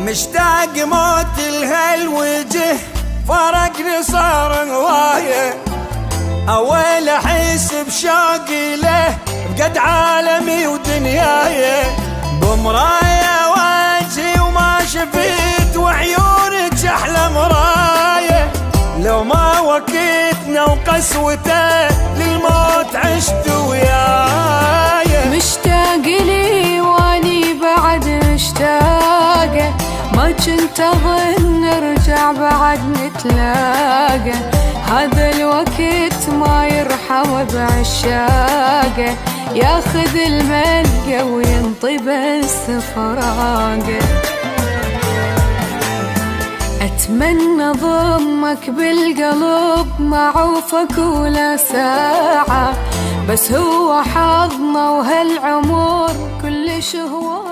مشتاق موت الهالوجه فرقني صار هوايه، أول أحس بشوقي له بقد عالمي ودنياي، بمرايا وجهي وما شفت وعيونك أحلى مراية، لو ما وكيتنا وقسوته للموت عشت وياي. مشتاق لي واني بعد مشتاقة، ما كنت أظن نرجع بعد نتلاقى، هذا الوقت ما يرحم بعشاقه، ياخذ الملقى وينطي بس فراقه. أتمنى ضمك بالقلب ما عوفك ولا ساعة، بس هو حظنا وهالعمر كل شهوة